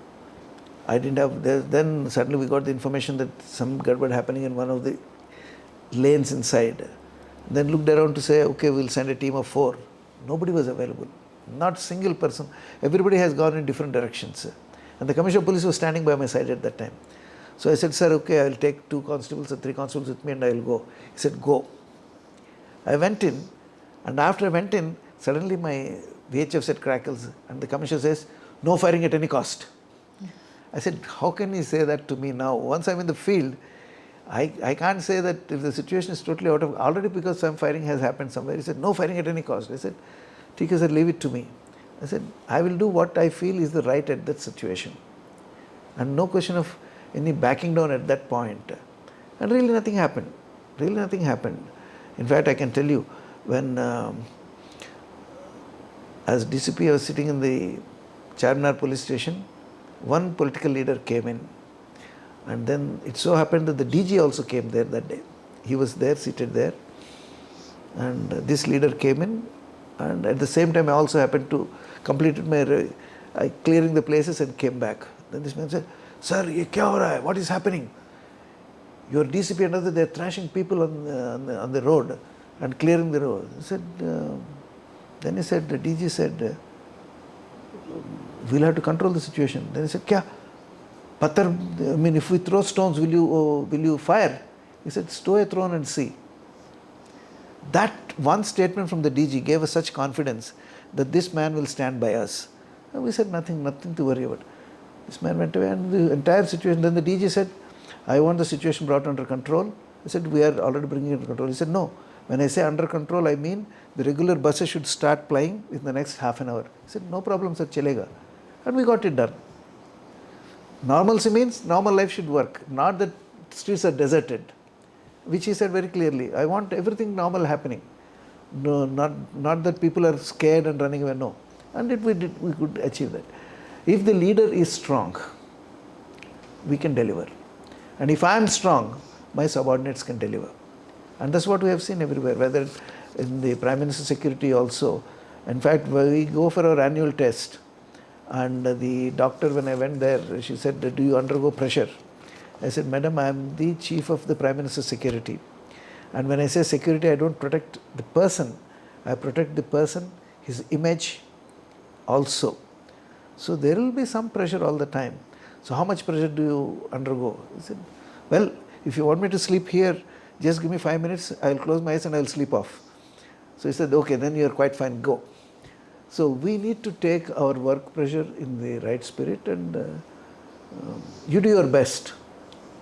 I didn't have, then suddenly we got the information that some gadbad happening in one of the lanes inside. Then looked around to say, okay, we'll send a team of 4. Nobody was available. Not a single person. Everybody has gone in different directions. And the Commissioner of Police was standing by my side at that time. So I said, sir, okay, I will take 2 constables or 3 constables with me and I will go. He said, go. I went in, and after I went in, suddenly my VHF set crackles and the Commissioner says, no firing at any cost. I said, how can he say that to me now? Once I'm in the field, I can't say that if the situation is totally out of, already because some firing has happened somewhere. He said, no firing at any cost. I said, TK sir, leave it to me. I said, I will do what I feel is the right at that situation. And no question of any backing down at that point. And really nothing happened. Really nothing happened. In fact, I can tell you, when as DCP I was sitting in the Charminar police station, one political leader came in. And then it so happened that the DG also came there that day. He was there, seated there. And this leader came in, and at the same time I also happened to completed my clearing the places and came back. Then this man said, sir, ye kya ho raha hai? What is happening? Your DCP and others, they are thrashing people on the road and clearing the road. He said, then he said, the DG said, we'll have to control the situation. Then he said, kya? Patar, I mean, if we throw stones, will you fire? He said, stow a throne and see. That one statement from the DG gave us such confidence that this man will stand by us. And we said, nothing to worry about. This man went away, and the entire situation, then the DG said, I want the situation brought under control. I said, we are already bringing it under control. He said, no, when I say under control, I mean the regular buses should start plying in the next half an hour. He said, no problem, sir, chalega. And we got it done. Normalcy means normal life should work, not that streets are deserted, which he said very clearly. I want everything normal happening. No, not that people are scared and running away, no. And we could achieve that. If the leader is strong, we can deliver. And if I am strong, my subordinates can deliver. And that's what we have seen everywhere, whether in the Prime Minister's security also. In fact, when we go for our annual test, and the doctor, when I went there, she said, do you undergo pressure? I said, madam, I am the chief of the Prime Minister's security. And when I say security, I don't protect the person. I protect the person, his image also. So there will be some pressure all the time. So how much pressure do you undergo? He said, well, if you want me to sleep here, just give me 5 minutes, I will close my eyes and I will sleep off. So he said, okay, then you are quite fine, go. So we need to take our work pressure in the right spirit, and you do your best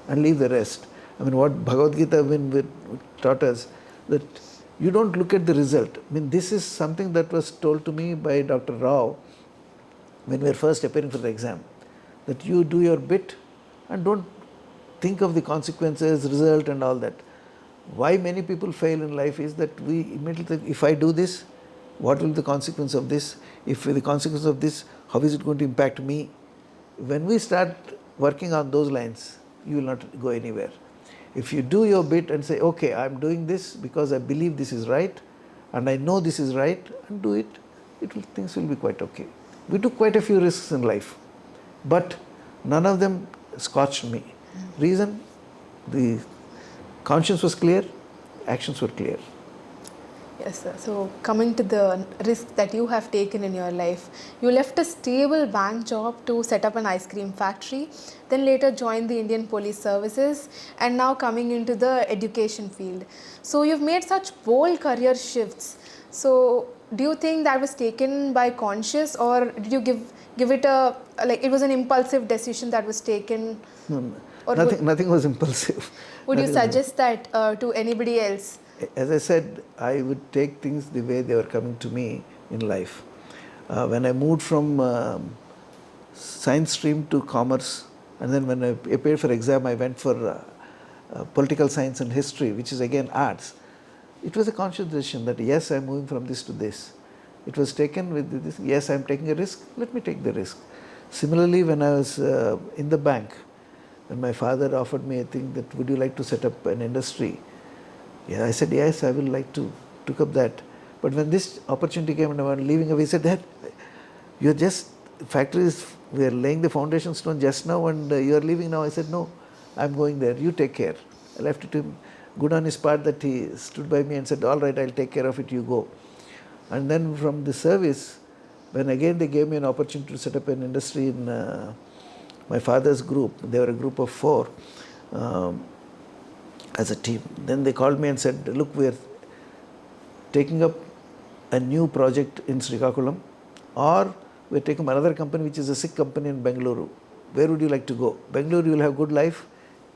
and leave the rest. I mean, what Bhagavad Gita taught us, that you don't look at the result. I mean, this is something that was told to me by Dr. Rao when we were first appearing for the exam, that you do your bit and don't think of the consequences, result and all that. Why many people fail in life is that we immediately think, if I do this, what will be the consequence of this? If the consequence of this, how is it going to impact me? When we start working on those lines, you will not go anywhere. If you do your bit and say, okay, I am doing this because I believe this is right and I know this is right, and do it, things will be quite okay. We took quite a few risks in life, but none of them scorched me. Reason, the conscience was clear, actions were clear. Yes, sir. So coming to the risk that you have taken in your life, you left a stable bank job to set up an ice cream factory, then later joined the Indian Police Services, and now coming into the education field. So you've made such bold career shifts. So do you think that was taken by conscious, or did you give it a, like, it was an impulsive decision that was taken? No, Or nothing was impulsive. would you Nothing was suggest that to anybody else? As I said, I would take things the way they were coming to me in life. When I moved from science stream to commerce, and then when I appeared for exam, I went for political science and history, which is again arts. It was a conscious decision that yes, I'm moving from this to this. It was taken with this, yes, I'm taking a risk, let me take the risk. Similarly, when I was in the bank, when my father offered me a thing that would you like to set up an industry? Yeah, I said, yes, I will like to, took up that. But when this opportunity came and I was leaving away, he said, Dad, you're just, factories, we are laying the foundation stone just now and you're leaving now. I said, no, I'm going there, you take care. I left it to him. Good on his part that he stood by me and said, all right, I'll take care of it, you go. And then from the service, when again they gave me an opportunity to set up an industry in my father's group, they were a group of 4. As a team. Then they called me and said, look, we are taking up a new project in Srikakulam, or we are taking another company which is a sick company in Bengaluru. Where would you like to go? Bengaluru, you will have good life,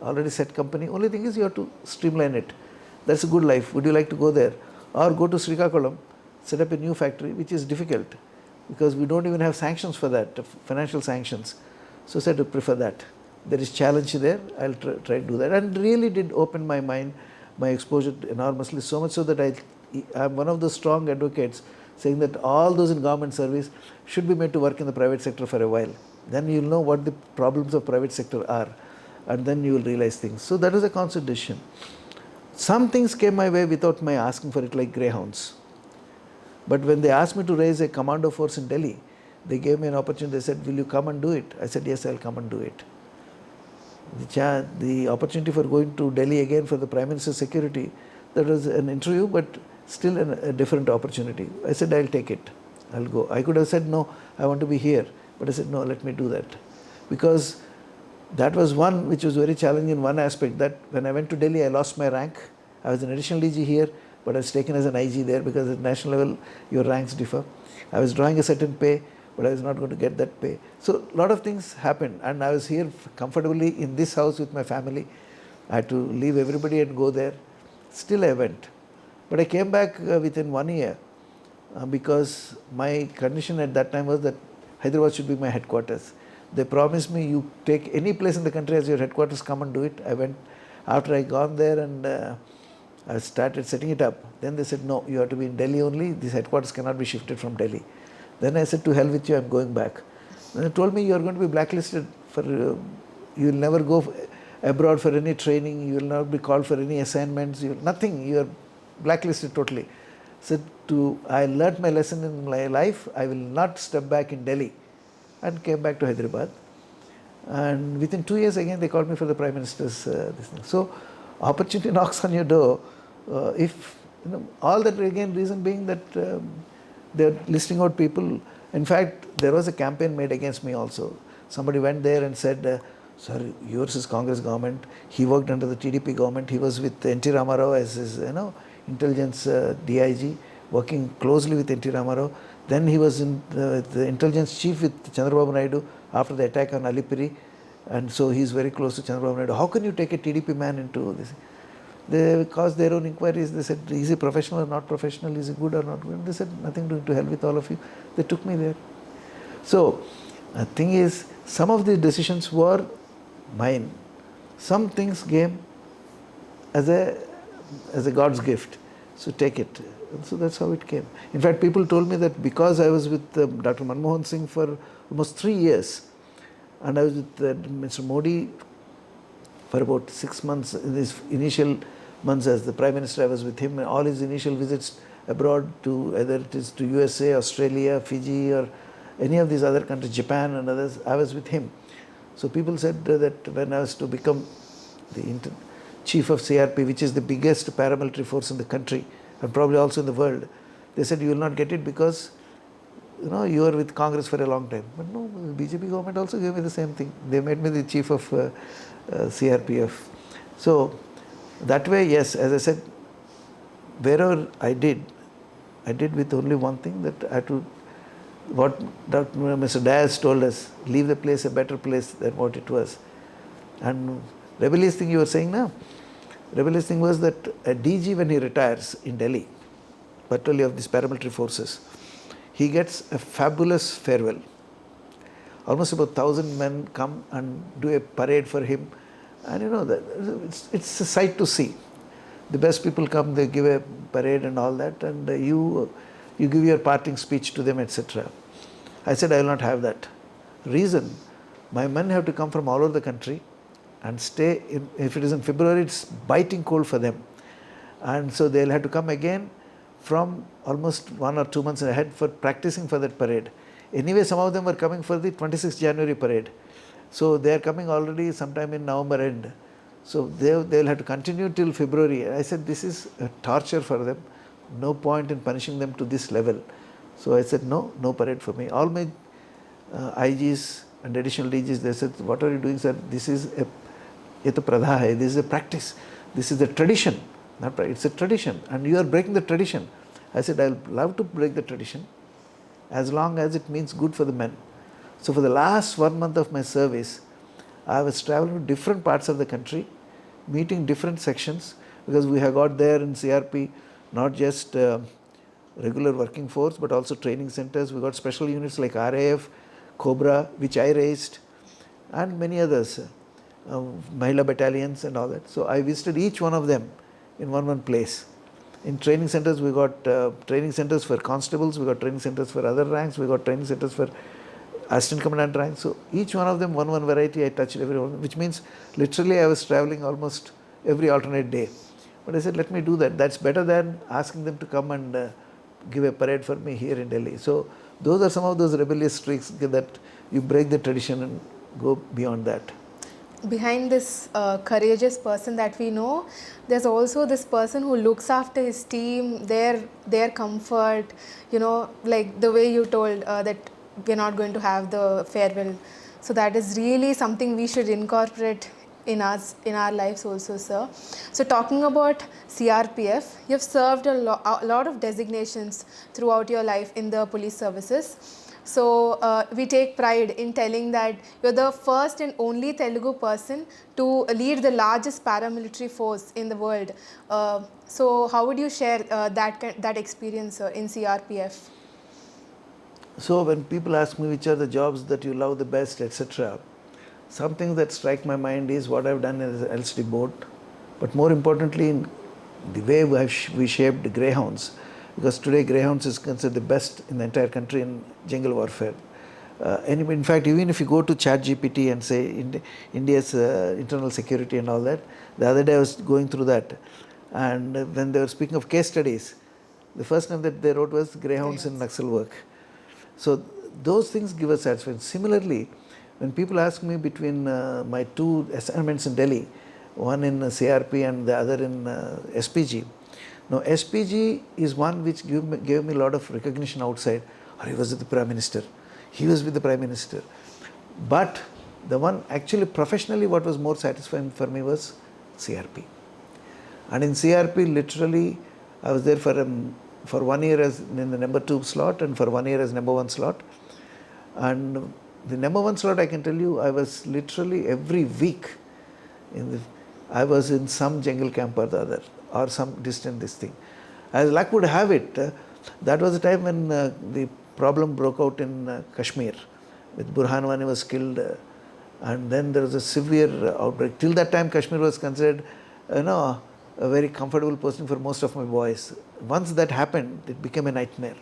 already set company. Only thing is you have to streamline it. That's a good life. Would you like to go there? Or go to Srikakulam, set up a new factory, which is difficult because we don't even have sanctions for that, financial sanctions. So I said to prefer that. There is challenge there, I'll try to do that. And really did open my mind, my exposure enormously, so much so that I'm one of the strong advocates saying that all those in government service should be made to work in the private sector for a while. Then you'll know what the problems of private sector are, and then you will realize things. So that was a conscious decision. Some things came my way without my asking for it, like greyhounds. But when they asked me to raise a commando force in Delhi, they gave me an opportunity. They said, will you come and do it? I said, yes, I'll come and do it. The opportunity for going to Delhi again for the Prime Minister's security, that was an interview, but still a different opportunity. I said, I'll take it. I'll go. I could have said, no, I want to be here. But I said, no, let me do that. Because that was one which was very challenging in one aspect, that when I went to Delhi, I lost my rank. I was an additional DG here, but I was taken as an IG there because at national level, your ranks differ. I was drawing a certain pay, but I was not going to get that pay. So a lot of things happened, and I was here comfortably in this house with my family. I had to leave everybody and go there. Still I went. But I came back within 1 year because my condition at that time was that Hyderabad should be my headquarters. They promised me, you take any place in the country as your headquarters, come and do it. I went. After I gone there and I started setting it up, then they said, no, you have to be in Delhi only. This headquarters cannot be shifted from Delhi. Then I said, to hell with you, I'm going back. Then they told me, you are going to be blacklisted for, you will never go abroad for any training, you will not be called for any assignments, nothing, you are blacklisted totally. Said, I learnt my lesson in my life, I will not step back in Delhi, and came back to Hyderabad. And within 2 years again, they called me for the Prime Minister's this thing. So, opportunity knocks on your door. If all that again, reason being that they're listing out people. In fact, there was a campaign made against me also. Somebody went there and said, sir, yours is Congress government. He worked under the TDP government. He was with N.T. Ramarao as his intelligence DIG, working closely with N.T. Ramarao. Then he was in the intelligence chief with Chandrababu Naidu after the attack on Alipuri. And so he's very close to Chandrababu Naidu. How can you take a TDP man into this? They caused their own inquiries. They said, is he professional or not professional? Is he good or not good? They said, nothing doing, to hell with all of you. They took me there. So, the thing is, some of the decisions were mine. Some things came as a God's gift. So take it. And so that's how it came. In fact, people told me that because I was with Dr. Manmohan Singh for almost 3 years, and I was with Mr. Modi for about 6 months, in his initial months as the Prime Minister, I was with him. All his initial visits abroad, to whether it is to USA, Australia, Fiji, or any of these other countries, Japan and others, I was with him. So people said that when I was to become the chief of CRP, which is the biggest paramilitary force in the country and probably also in the world, they said you will not get it because you are with Congress for a long time. But no, the BJP government also gave me the same thing. They made me the chief of CRPF. So that way, yes, as I said, wherever I did, I did with only one thing, that I had to, what Dr. Mr. Diaz told us, leave the place a better place than what it was. And rebellious thing you were saying now, rebellious thing was that a DG, when he retires in Delhi, particularly of these paramilitary forces, he gets a fabulous farewell. Almost about 1,000 men come and do a parade for him, and it's a sight to see. The best people come, they give a parade and all that, and you give your parting speech to them, etc. I said, I will not have that. Reason, my men have to come from all over the country and stay. If it is in February, it's biting cold for them, and so they'll have to come again from almost 1 or 2 months ahead for practicing for that parade. Anyway, some of them were coming for the 26th January parade. So they are coming already sometime in November end. So they'll have to continue till February. I said, this is a torture for them. No point in punishing them to this level. So I said, no parade for me. All my IGs and additional DGs, they said, what are you doing, sir? This is this is a practice. This is a tradition. Not right. It's a tradition, and you are breaking the tradition. I said, I'll love to break the tradition as long as it means good for the men. So for the last 1 month of my service, I was traveling to different parts of the country, meeting different sections, because we have got there in CRP not just regular working force, but also training centers. We got special units like RAF, Cobra, which I raised, and many others, Mahila battalions and all that. So I visited each one of them in one place. In training centers, we got training centers for constables, we got training centers for other ranks, we got training centers for assistant commandant rank. So each one of them, one variety, I touched every one, which means literally I was traveling almost every alternate day. But I said, let me do that. That's better than asking them to come and give a parade for me here in Delhi. So those are some of those rebellious streaks that you break the tradition and go beyond that. Behind this courageous person that we know, there's also this person who looks after his team, their comfort, like the way you told that we're not going to have the farewell. So that is really something we should incorporate in our lives also, sir. So talking about CRPF, you've served a lot of designations throughout your life in the police services. So we take pride in telling that you're the first and only Telugu person to lead the largest paramilitary force in the world. So how would you share that experience in CRPF? So when people ask me which are the jobs that you love the best, etc., something that strikes my mind is what I've done as LCD board, but more importantly, the way we shaped greyhounds. Because today greyhounds is considered the best in the entire country in jungle warfare. In fact, even if you go to ChatGPT and say India's internal security and all that, the other day I was going through that, and when they were speaking of case studies, the first name that they wrote was greyhounds in Naxal work. So those things give us satisfaction. Similarly, when people ask me between my 2 assignments in Delhi, one in CRP and the other in SPG, now, SPG is one which gave me a lot of recognition outside. He was with the Prime Minister. He was with the Prime Minister. But the one actually professionally what was more satisfying for me was CRP. And in CRP, literally, I was there for 1 year as in the number 2 slot and for 1 year as number 1 slot. And the number 1 slot, I can tell you, I was literally every week, I was in some jungle camp or the other, or some distant this thing. As luck would have it, that was the time when the problem broke out in Kashmir, with Burhan Wani was killed, and then there was a severe outbreak. Till that time, Kashmir was considered, a very comfortable posting for most of my boys. Once that happened, it became a nightmare.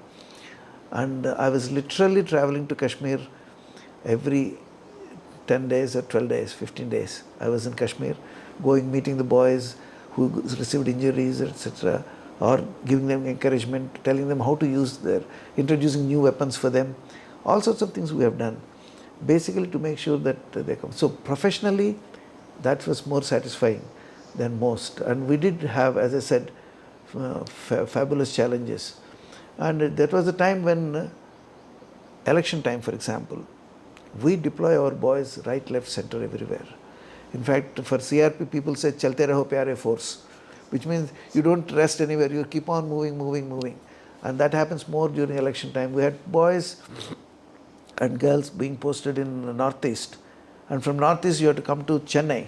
And I was literally traveling to Kashmir every 10 days or 12 days, 15 days. I was in Kashmir, going, meeting the boys who received injuries, etc., or giving them encouragement, telling them how to use introducing new weapons for them. All sorts of things we have done, basically to make sure that they come. So professionally, that was more satisfying than most. And we did have, as I said, fabulous challenges. And that was the time when, election time for example, we deploy our boys right, left, center, everywhere. In fact, for CRP, people say, chalte raho pyare force, which means you don't rest anywhere, you keep on moving. And that happens more during election time. We had boys and girls being posted in the northeast, and from northeast you have to come to Chennai.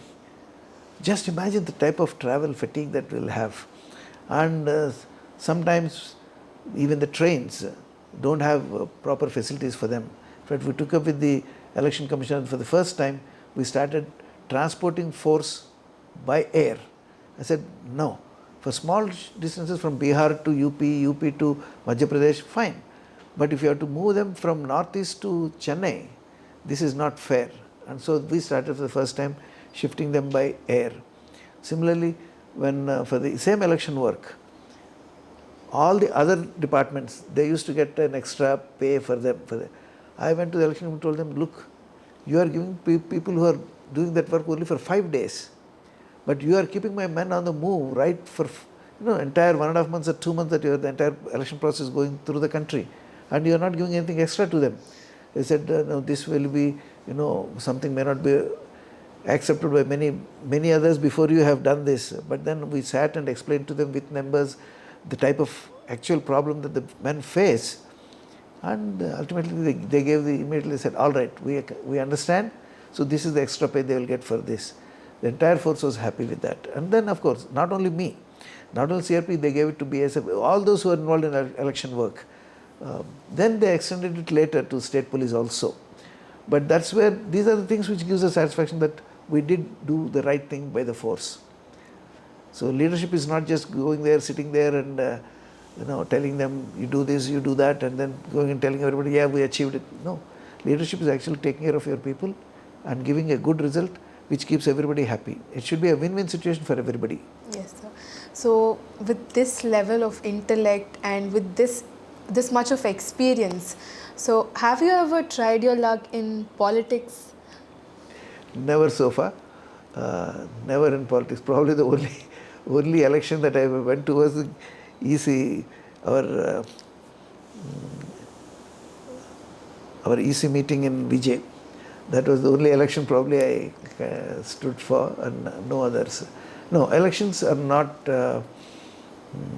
Just imagine the type of travel fatigue that we'll have. And sometimes even the trains don't have proper facilities for them. In fact, we took up with the election commissioner for the first time, we started transporting force by air. I said, no. For small distances from Bihar to UP to Madhya Pradesh, fine. But if you have to move them from northeast to Chennai, this is not fair. And so we started for the first time shifting them by air. Similarly, when for the same election work, all the other departments, they used to get an extra pay for them. I went to the election and told them, look, you are giving people who are doing that work only for 5 days. But you are keeping my men on the move, right, for entire 1.5 months or 2 months that the entire election process going through the country. And you are not giving anything extra to them. They said, no, this will be, something may not be accepted by many others before you have done this. But then we sat and explained to them with numbers the type of actual problem that the men face. And ultimately they immediately said, all right, we understand. So this is the extra pay they will get for this. The entire force was happy with that. And then of course, not only me, not only CRP, they gave it to BSF, all those who are involved in election work. Then they extended it later to state police also. But that's where, these are the things which gives us satisfaction that we did do the right thing by the force. So leadership is not just going there, sitting there and telling them, you do this, you do that, and then going and telling everybody, yeah, we achieved it. No. Leadership is actually taking care of your people and giving a good result which keeps everybody happy. It should be a win-win situation for everybody. Yes, sir. So with this level of intellect and with this much of experience, so have you ever tried your luck in politics? Never so far. Never in politics. Probably the only election that I went to was the EC, our EC meeting in Vijay. That was the only election probably I stood for, and no others. No, elections are not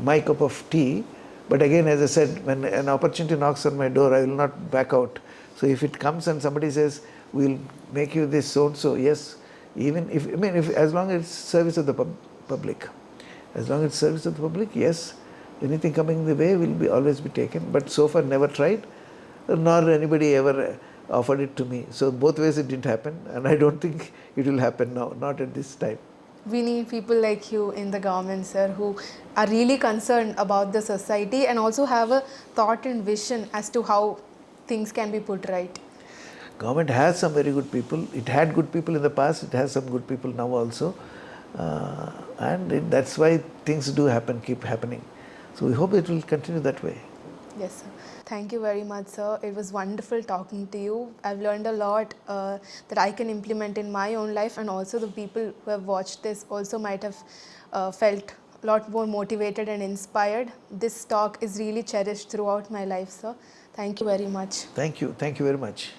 my cup of tea. But again, as I said, when an opportunity knocks on my door, I will not back out. So if it comes and somebody says, we'll make you this so-and-so, yes, even if, as long as it's service of the public. As long as it's service of the public, yes, anything coming the way will always be taken. But so far never tried, nor anybody ever offered it to me. So both ways it didn't happen, and I don't think it will happen now, not at this time. We need people like you in the government, sir, who are really concerned about the society and also have a thought and vision as to how things can be put right. Government has some very good people. It had good people in the past. It has some good people now also. And that's why things do happen, keep happening. So we hope it will continue that way. Yes, sir. Thank you very much, sir. It was wonderful talking to you. I've learned a lot that I can implement in my own life, and also the people who have watched this also might have felt a lot more motivated and inspired. This talk is really cherished throughout my life, sir. Thank you very much. Thank you. Thank you very much.